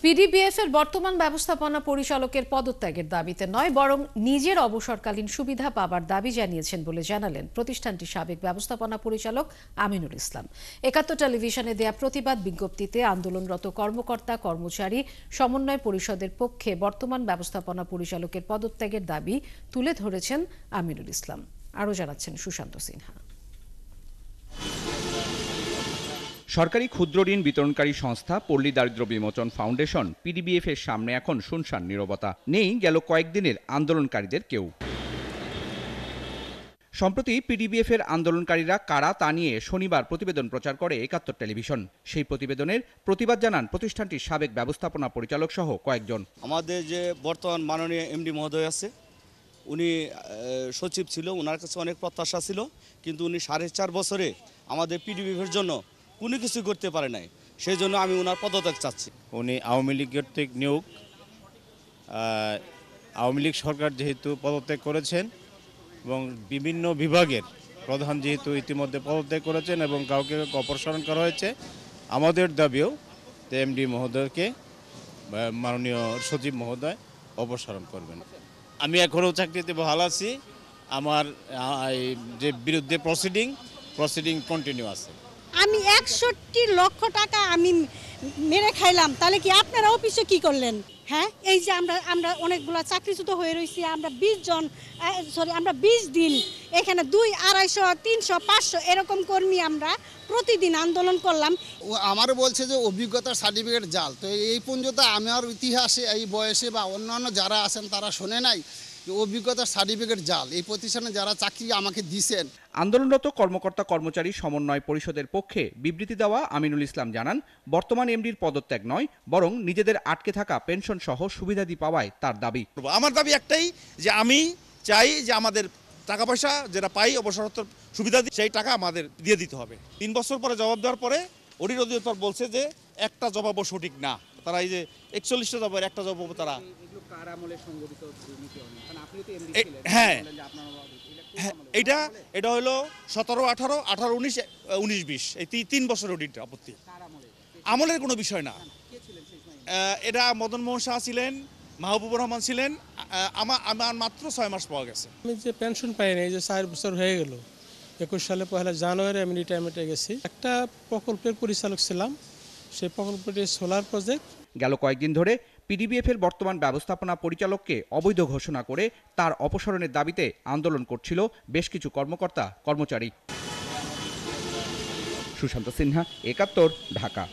PDBF এর বর্তমান ব্যবস্থাপনা পরিচালকের পদত্যাগের দাবিতে নয়, বরং নিজের অবসরকালীন সুবিধা পাবার দাবি জানিয়েছেন বলে জানালেন প্রতিষ্ঠানটির সাবেক ব্যবস্থাপনা পরিচালক আমিনুল ইসলাম। একাত্তর টেলিভিশনে দেয়া প্রতিবাদ বিজ্ঞপ্তিতে আন্দোলনরত কর্মকর্তা কর্মচারী সমন্বয় পরিষদের পক্ষে বর্তমান ব্যবস্থাপনা পরিচালকের পদত্যাগের দাবি তুলে ধরেছেন আমিনুল ইসলাম। আরও জানাচ্ছেন সুশান্ত সিনহা। সরকারি ক্ষুদ্র ঋণ বিতরণকারী সংস্থা পল্লী দারিদ্র্য বিমোচন ফাউন্ডেশন পিডিবিএফ এর সামনে এখন শুনশান নীরবতা। নেই গেল কয়েকদিনের আন্দোলনকারীদের কেউ। সম্প্রতি পিডিবিএফ এর আন্দোলনকারীরা কারা তা নিয়ে শনিবার প্রতিবেদন প্রচার করে একাত্তর টেলিভিশন। সেই প্রতিবেদনের প্রতিবাদ জানান প্রতিষ্ঠানটির সাবেক ব্যবস্থাপনা পরিচালক সহ কয়েকজন। আমাদের যে বর্তমান মাননীয় এমডি মহোদয় আছে, উনি সচিব ছিল, ওনার কাছে অনেক প্রত্যাশা ছিল, কিন্তু উনি 4.5 বছরে আমাদের পিডিবিএফ এর জন্য কোনো কিছু করতে পারে নাই। সেই জন্য আমি ওনার পদত্যাগ চাচ্ছি। উনি আওয়ামী লীগ কর্তৃক নিয়োগ, আওয়ামী লীগ সরকার যেহেতু পদত্যাগ করেছেন এবং বিভিন্ন বিভাগের প্রধান যেহেতু ইতিমধ্যে পদত্যাগ করেছেন এবং কাউকে অপসারণ করা হয়েছে, আমাদের দাবিও এমডি মহোদয়কে মাননীয় সচিব মহোদয় অপসারণ করবেন। আমি এখনও চাকরিতে বহাল আছি। আমার যে বিরুদ্ধে প্রসিডিং কন্টিনিউ আছে। আমি 61 লক্ষ টাকা আমি মেরে খাইলাম, তাহলে কি আপনারা অফিসে কি করলেন? হ্যাঁ, এই যে আমরা অনেকগুলো চাকরিচ্যুত হয়ে রয়েছি, আমরা 20 দিন এখানে 200, 250, 300, 500 এরকম কর্মী আমরা প্রতিদিন আন্দোলন করলাম। আমারও বলছে যে অভিজ্ঞতার সার্টিফিকেট জাল। তো এই পর্যন্ত আমার ইতিহাসে এই বয়সে বা অন্যান্য যারা আছেন তারা শোনে নাই অভিজ্ঞতার সার্টিফিকেট জাল। এই প্রতিষ্ঠানে যারা চাকরি আমাকে দিয়েছেন। আন্দোলনরত কর্মকর্তা কর্মচারী সমন্বয় পরিষদের পক্ষে বিবৃতি দেওয়া আমিনুল ইসলাম জানান, বর্তমান এমডির পদত্যাগ নয়, বরং নিজেদের আটকে থাকা পেনশন সহ সুবিধাদি পাওয়ায় তার দাবি। আমার দাবি একটাই, যে আমি চাই যে আমাদের টাকা পয়সা যেটা পাই অবসরোত্তর সুবিধা সেই টাকা আমাদের দিয়ে দিতে হবে। 3 বছর পরে জবাব দেওয়ার পরে অডিট অধিদপ্তর বলছে যে একটা জবাবও সঠিক না। তারা এই যে 41টা জবাবের একটা জবাব তারা হ্যাঁ, এটা হলো 17, 18, 18, 19, 19, 20 এই 3 বছর অডিট। আপত্তি আমলের কোনো বিষয় না। এটা মদন মোহন শাহ ছিলেন, মাহবুবুর রহমান ছিলেন। আমার মাত্র 6 মাস পাওয়া গেছে। আমি যে পেনশন পাইনি, এই যে 4 বছর হয়ে গেল, 21 সালে 1 জানুয়ারি আমি রিটায়ারমেন্টে গেছি। একটা প্রকল্পের পরিচালক ছিলাম, সেই প্রকল্পটি সোলার প্রজেক্ট। গেল কয়েকদিন ধরে পিডিবিএফ এর বর্তমান ব্যবস্থাপনা পরিচালককে অবৈধ ঘোষণা করে তার অপসারণের দাবিতে আন্দোলন করছিল বেশ কিছু কর্মকর্তা কর্মচারী। সুশান্ত সিনহা, একাত্তর, ঢাকা।